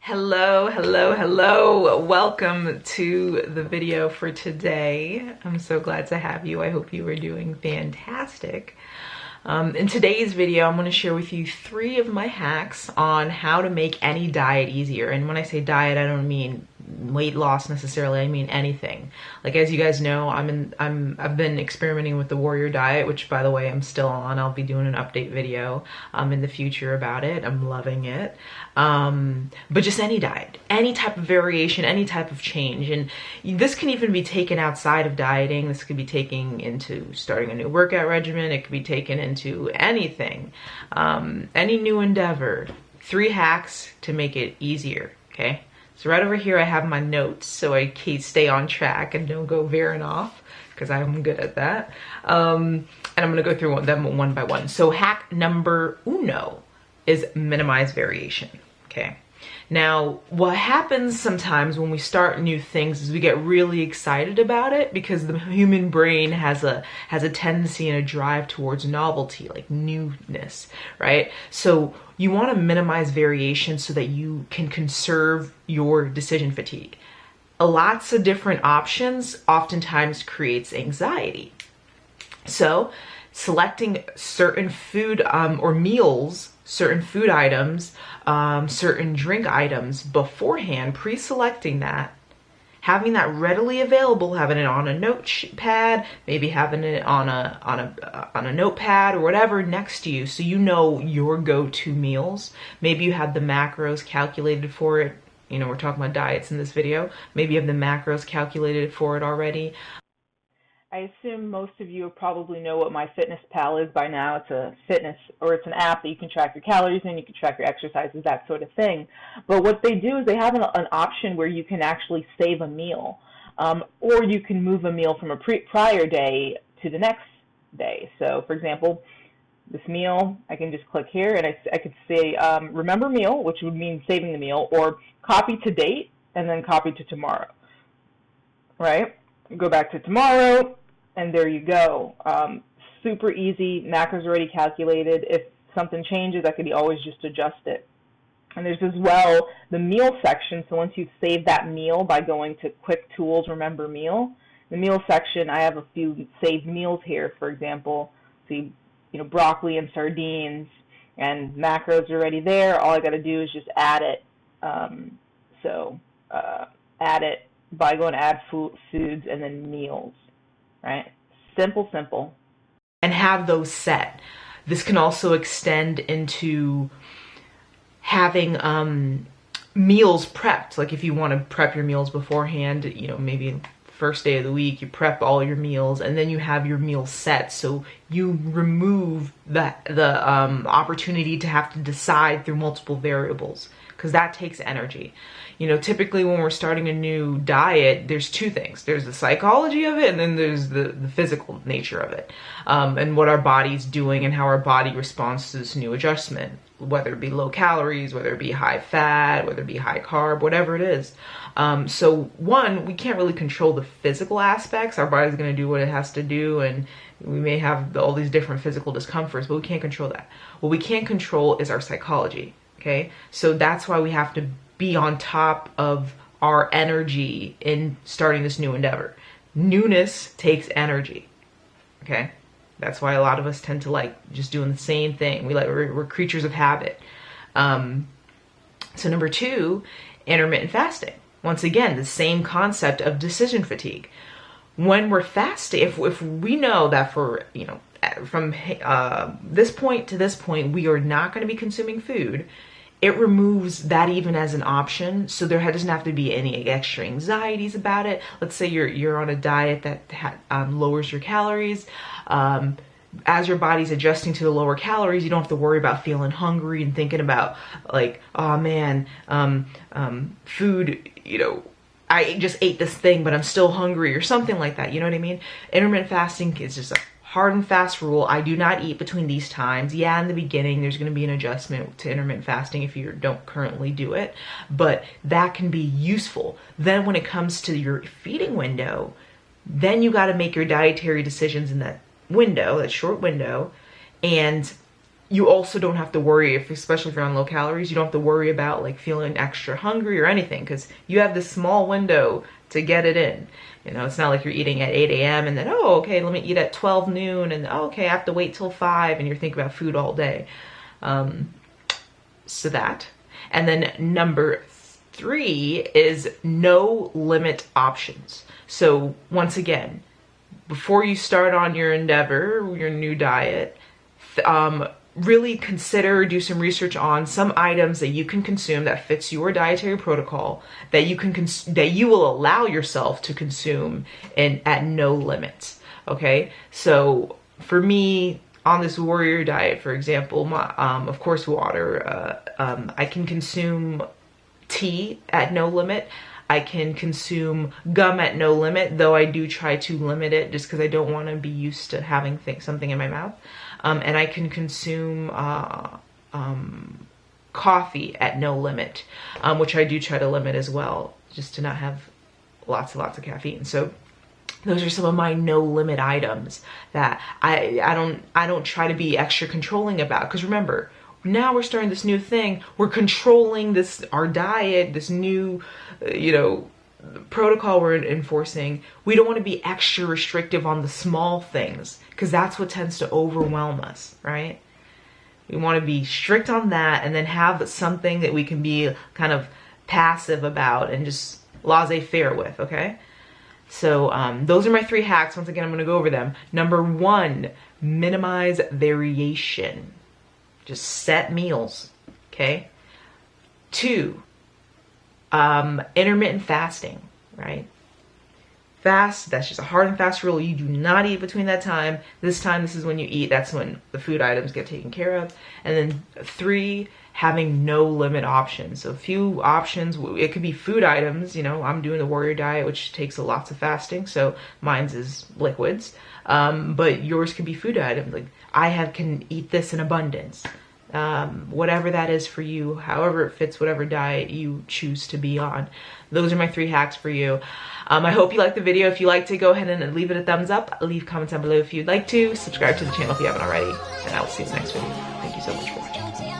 Hello, hello, hello. Welcome to the video for today. I'm so glad to have you. I hope you are doing fantastic. In today's video, I'm going to share with you 3 of my hacks on how to make any diet easier. And when I say diet, I don't mean weight loss necessarily. I mean anything. Like, as you guys know, I've been experimenting with the Warrior Diet, which, by the way, I'm still on. I'll be doing an update video in the future about it. I'm loving it. But just any diet, any type of variation, any type of change. And this can even be taken outside of dieting. This could be taken into starting a new workout regimen. It could be taken into anything, any new endeavor. 3 hacks to make it easier, okay? So right over here I have my notes so I can stay on track and don't go veering off, because I'm good at that. And I'm gonna go through them one by one. So hack number 1 is minimize variation, okay? Now, what happens sometimes when we start new things is we get really excited about it, because the human brain has a tendency and a drive towards novelty, like newness, right? So you want to minimize variation so that you can conserve your decision fatigue. Lots of different options oftentimes creates anxiety. So selecting certain food or meals, certain food items, certain drink items beforehand, pre-selecting that, having that readily available, having it on a notepad, maybe having it on a notepad or whatever next to you, so you know your go-to meals. Maybe you have the macros calculated for it. You know, we're talking about diets in this video. Maybe you have the macros calculated for it already. I assume most of you probably know what MyFitnessPal is by now. It's a fitness, or it's an app that you can track your calories in, you can track your exercises, that sort of thing. But what they do is they have an option where you can actually save a meal, or you can move a meal from a prior day to the next day. So, for example, this meal, I can just click here and I could say remember meal, which would mean saving the meal, or copy to date and then copy to tomorrow, right? Go back to tomorrow, and there you go. Super easy. Macros already calculated. If something changes, I could always just adjust it. And there's as well the meal section. So once you've saved that meal by going to Quick Tools, Remember Meal, the meal section, I have a few saved meals here. For example, see, broccoli and sardines, and macros are already there. All I got to do is just add it. Add it by going to add foods and then meals, right? Simple. And have those set. This can also extend into having meals prepped. Like, if you want to prep your meals beforehand, maybe first day of the week, you prep all your meals and then you have your meal set. So you remove the opportunity to have to decide through multiple variables, because that takes energy. Typically when we're starting a new diet, there's 2 things. There's the psychology of it, and then there's the physical nature of it, and what our body's doing and how our body responds to this new adjustment, whether it be low calories, whether it be high fat, whether it be high carb, whatever it is. So one, we can't really control the physical aspects. Our body's going to do what it has to do, and we may have all these different physical discomforts, but we can't control that. What we can control is our psychology. Okay, so that's why we have to be on top of our energy in starting this new endeavor. Newness takes energy. Okay, that's why a lot of us tend to like just doing the same thing. We're creatures of habit. So number 2, intermittent fasting. Once again, the same concept of decision fatigue. When we're fasting, if we know that from this point to this point, we are not going to be consuming food, it removes that even as an option. So there doesn't have to be any extra anxieties about it. Let's say you're on a diet that lowers your calories. As your body's adjusting to the lower calories, you don't have to worry about feeling hungry and thinking about, like, oh man, food, I just ate this thing, but I'm still hungry, or something like that. You know what I mean? Intermittent fasting is just a hard and fast rule. I do not eat between these times. Yeah, in the beginning, there's going to be an adjustment to intermittent fasting if you don't currently do it, but that can be useful. Then when it comes to your feeding window, then you got to make your dietary decisions in that window, that short window, and you also don't have to worry, especially if you're on low calories, you don't have to worry about like feeling extra hungry or anything, because you have this small window to get it in. You know, it's not like you're eating at 8 a.m. and then, oh, okay, let me eat at 12 noon, and oh, okay, I have to wait till 5, and you're thinking about food all day. So that. And then number 3 is no limit options. So once again, before you start on your endeavor, your new diet, really consider, do some research on some items that you can consume that fits your dietary protocol, that you will allow yourself to consume at no limits. Okay, so for me, on this warrior diet, for example, of course, water. I can consume tea at no limit. I can consume gum at no limit, though I do try to limit it just because I don't want to be used to having something in my mouth. And I can consume coffee at no limit, which I do try to limit as well, just to not have lots and lots of caffeine. So those are some of my no limit items that I don't try to be extra controlling about, because remember, now we're starting this new thing. We're controlling our diet, this new, protocol we're enforcing. We don't want to be extra restrictive on the small things, because that's what tends to overwhelm us, right? We want to be strict on that, and then have something that we can be kind of passive about and just laissez-faire with, okay? So those are my 3 hacks. Once again, I'm going to go over them. Number 1, minimize variation. Just set meals, okay? 2, intermittent fasting, right? Fast, that's just a hard and fast rule. You do not eat between that time. This is when you eat. That's when the food items get taken care of. And then 3, having no limit options. So a few options. It could be food items. I'm doing the warrior diet, which takes lots of fasting. So mine's is liquids. But yours can be food items. Like can eat this in abundance. Whatever that is for you, however it fits whatever diet you choose to be on. Those are my 3 hacks for you. I hope you liked the video. If you liked it, go ahead and leave it a thumbs up. Leave comments down below if you'd like to. Subscribe to the channel if you haven't already. And I will see you in the next video. Thank you so much for watching.